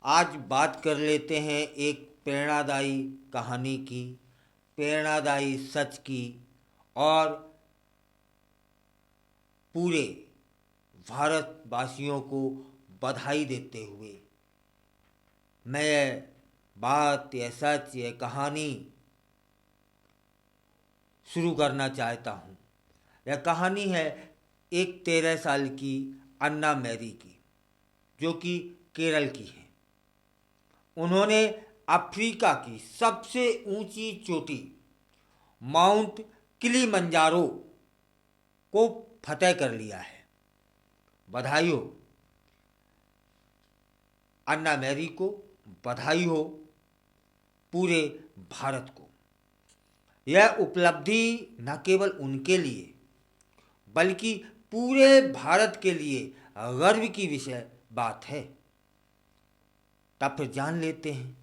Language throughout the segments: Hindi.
आज बात कर लेते हैं एक प्रेरणादायी कहानी की, प्रेरणादायी सच की और पूरे भारतवासियों को बधाई देते हुए मैं यह बात, यह सच, यह कहानी शुरू करना चाहता हूँ। यह कहानी है एक 13 साल की अन्ना मैरी की, जो कि केरल की है। उन्होंने अफ्रीका की सबसे ऊंची चोटी माउंट किलिमंजारो को फतेह कर लिया है। बधाई हो अन्ना मैरी को, बधाई हो पूरे भारत को। यह उपलब्धि न केवल उनके लिए बल्कि पूरे भारत के लिए गर्व की विषय बात है। तब फिर जान लेते हैं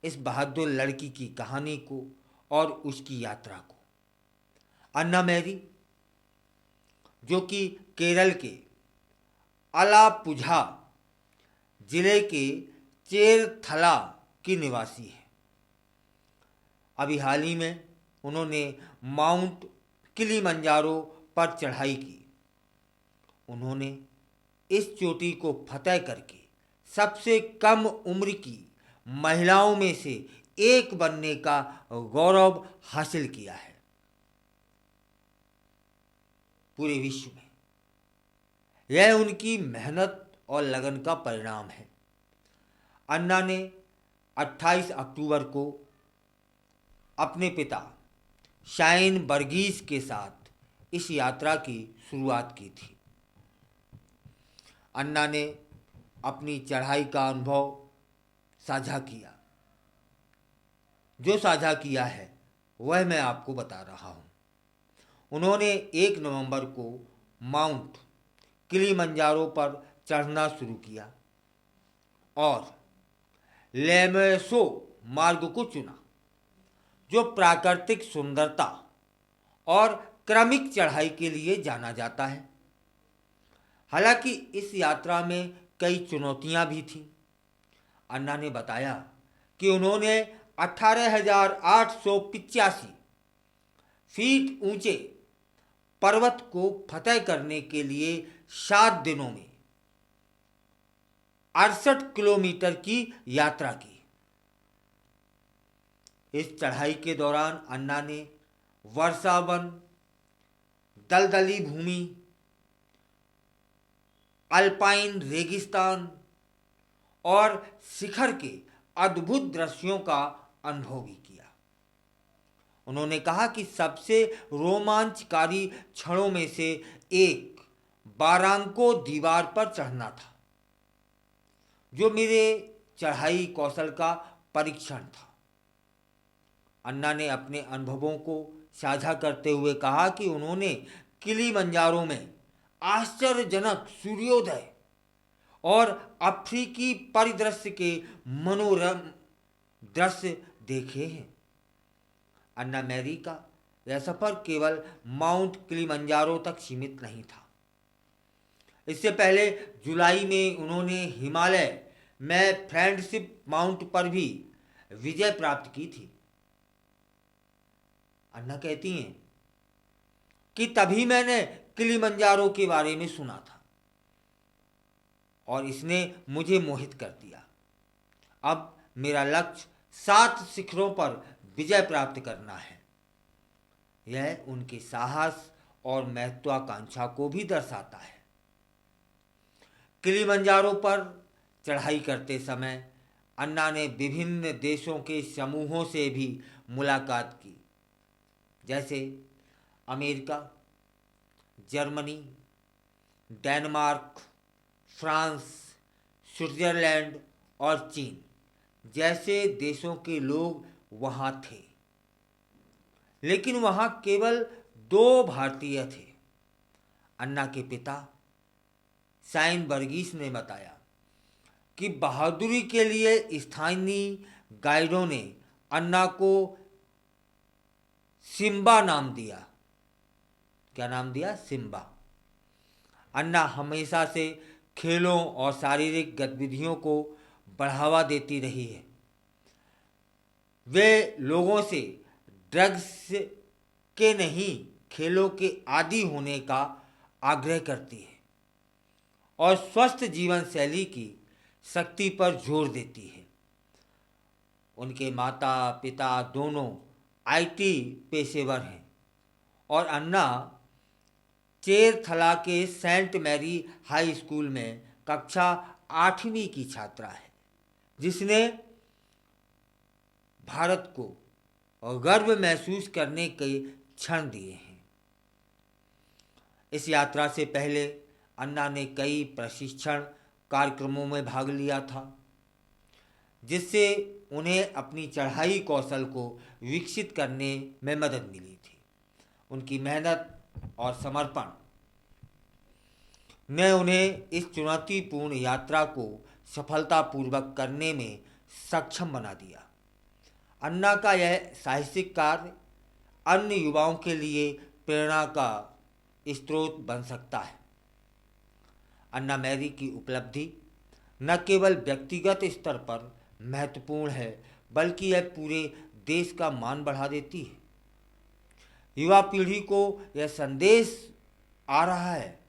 इस बहादुर लड़की की कहानी को और उसकी यात्रा को। अन्ना मैरी, जो कि केरल के अलापुझा जिले के चेरथला की निवासी है। अभी हाल ही में उन्होंने माउंट किलिमंजारो पर चढ़ाई की। उन्होंने इस चोटी को फतेह करके सबसे कम उम्र की महिलाओं में से एक बनने का गौरव हासिल किया है। पूरे विश्व में यह उनकी मेहनत और लगन का परिणाम है। अन्ना ने 28 अक्टूबर को अपने पिता शाइन वर्गीस के साथ इस यात्रा की शुरुआत की थी। अन्ना ने अपनी चढ़ाई का अनुभव साझा किया। जो साझा किया है वह मैं आपको बता रहा हूँ। उन्होंने 1 नवंबर को माउंट किलिमंजारो पर चढ़ना शुरू किया और लेमेसो मार्ग को चुना, जो प्राकृतिक सुंदरता और क्रमिक चढ़ाई के लिए जाना जाता है। हालांकि इस यात्रा में कई चुनौतियां भी थीं। अन्ना ने बताया कि उन्होंने 18,885 फीट ऊंचे पर्वत को फतेह करने के लिए 7 दिनों में 68 किलोमीटर की यात्रा की। इस चढ़ाई के दौरान अन्ना ने वर्षावन, दलदली भूमि, अल्पाइन रेगिस्तान और शिखर के अद्भुत दृश्यों का अनुभव भी किया। उन्होंने कहा कि सबसे रोमांचकारी क्षणों में से एक बारांको दीवार पर चढ़ना था, जो मेरे चढ़ाई कौशल का परीक्षण था। अन्ना ने अपने अनुभवों को साझा करते हुए कहा कि उन्होंने किलिमंजारो में आश्चर्यजनक सूर्योदय और अफ्रीकी परिदृश्य के मनोरम दृश्य देखे हैं। अन्ना मैरी का यह सफर केवल माउंट किलिमंजारो तक सीमित नहीं था। इससे पहले जुलाई में उन्होंने हिमालय में फ्रेंडशिप माउंट पर भी विजय प्राप्त की थी। अन्ना कहती हैं कि तभी मैंने किलिमंजारो के बारे में सुना था और इसने मुझे मोहित कर दिया। अब मेरा लक्ष्य 7 शिखरों पर विजय प्राप्त करना है। यह उनके साहस और महत्वाकांक्षा को भी दर्शाता है। किलिमंजारो पर चढ़ाई करते समय अन्ना ने विभिन्न देशों के समूहों से भी मुलाकात की, जैसे America, Germany, Denmark, France, Switzerland और चीन जैसे देशों के लोग वहाँ थे। लेकिन वहाँ केवल 2 भारतीय थे। अन्ना के पिता शाइन वर्गीस ने बताया कि बहादुरी के लिए स्थानीय गाइडों ने अन्ना को सिम्बा नाम दिया। क्या नाम दिया? सिम्बा। अन्ना हमेशा से खेलों और शारीरिक गतिविधियों को बढ़ावा देती रही है। वे लोगों से ड्रग्स के नहीं, खेलों के आदी होने का आग्रह करती है और स्वस्थ जीवन शैली की शक्ति पर जोर देती है। उनके माता पिता दोनों आईटी पेशेवर हैं और अन्ना चेरथला के सेंट मैरी हाई स्कूल में कक्षा 8वीं की छात्रा है, जिसने भारत को गर्व महसूस करने के क्षण दिए हैं। इस यात्रा से पहले अन्ना ने कई प्रशिक्षण कार्यक्रमों में भाग लिया था, जिससे उन्हें अपनी चढ़ाई कौशल को विकसित करने में मदद मिली थी। उनकी मेहनत और समर्पण ने उन्हें इस चुनौतीपूर्ण यात्रा को सफलतापूर्वक करने में सक्षम बना दिया। अन्ना का यह साहसिक कार्य अन्य युवाओं के लिए प्रेरणा का स्रोत बन सकता है। अन्ना मैरी की उपलब्धि न केवल व्यक्तिगत स्तर पर महत्वपूर्ण है, बल्कि यह पूरे देश का मान बढ़ा देती है। युवा पीढ़ी को यह संदेश आ रहा है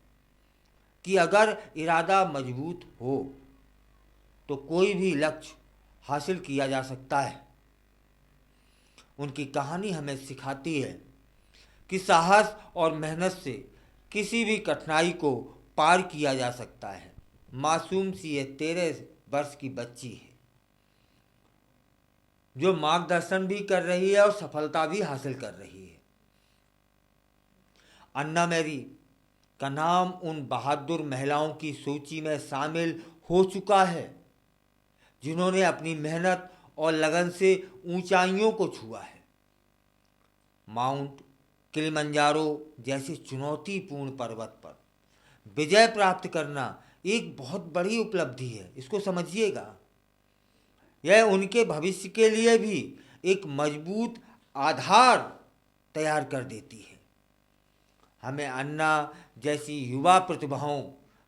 कि अगर इरादा मजबूत हो तो कोई भी लक्ष्य हासिल किया जा सकता है। उनकी कहानी हमें सिखाती है कि साहस और मेहनत से किसी भी कठिनाई को पार किया जा सकता है। मासूम सी ये 13 वर्ष की बच्ची है जो मार्गदर्शन भी कर रही है और सफलता भी हासिल कर रही है। अन्ना मैरी का नाम उन बहादुर महिलाओं की सूची में शामिल हो चुका है जिन्होंने अपनी मेहनत और लगन से ऊंचाइयों को छुआ है। माउंट किलिमंजारो जैसे चुनौतीपूर्ण पर्वत पर विजय प्राप्त करना एक बहुत बड़ी उपलब्धि है। इसको समझिएगा। यह उनके भविष्य के लिए भी एक मजबूत आधार तैयार कर देती है। हमें अन्ना जैसी युवा प्रतिभाओं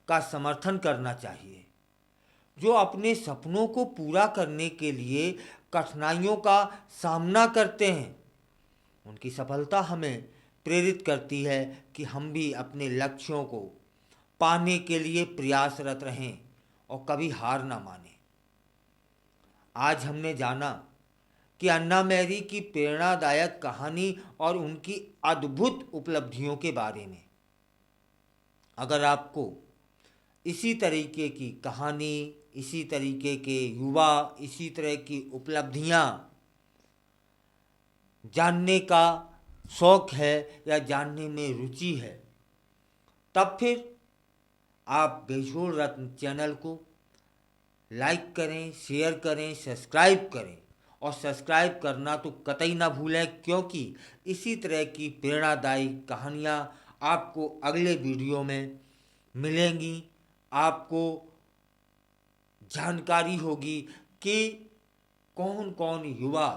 का समर्थन करना चाहिए जो अपने सपनों को पूरा करने के लिए कठिनाइयों का सामना करते हैं। उनकी सफलता हमें प्रेरित करती है कि हम भी अपने लक्ष्यों को पाने के लिए प्रयासरत रहें और कभी हार ना मानें। आज हमने जाना कि अन्ना मैरी की प्रेरणादायक कहानी और उनकी अद्भुत उपलब्धियों के बारे में। अगर आपको इसी तरीके की कहानी, इसी तरीके के युवा, इसी तरह की उपलब्धियां जानने का शौक है या जानने में रुचि है, तब फिर आप बेजोड़ रत्न चैनल को लाइक करें, शेयर करें, सब्सक्राइब करें। और सब्सक्राइब करना तो कतई ना भूलें, क्योंकि इसी तरह की प्रेरणादायी कहानियाँ आपको अगले वीडियो में मिलेंगी। आपको जानकारी होगी कि कौन कौन युवा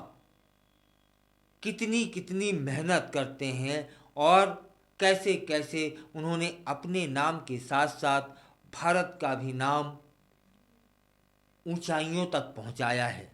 कितनी कितनी मेहनत करते हैं और कैसे कैसे उन्होंने अपने नाम के साथ साथ भारत का भी नाम ऊंचाइयों तक पहुंचाया है।